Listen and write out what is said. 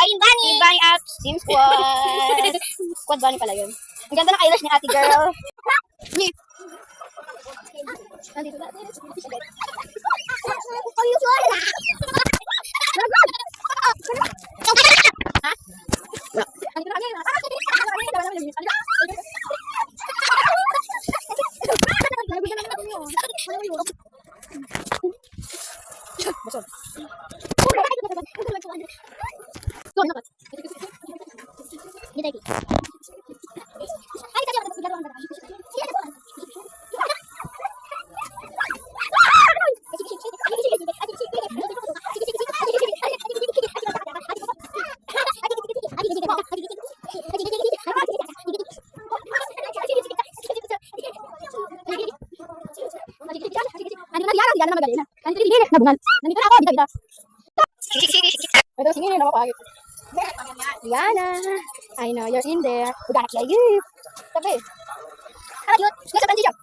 Team Bunny Apps, Team Squad. Squad Bunny pala yun. Ang ganda ng eyelash ni ate girl. Nandito ba? Ang usual. Ha? Nabungal. Nandito na ako, bida-bida. Ito, singin na ako agad. Yana, I know you're in there. We're gonna kill you. Sabi. How cute. Nasa panty siya.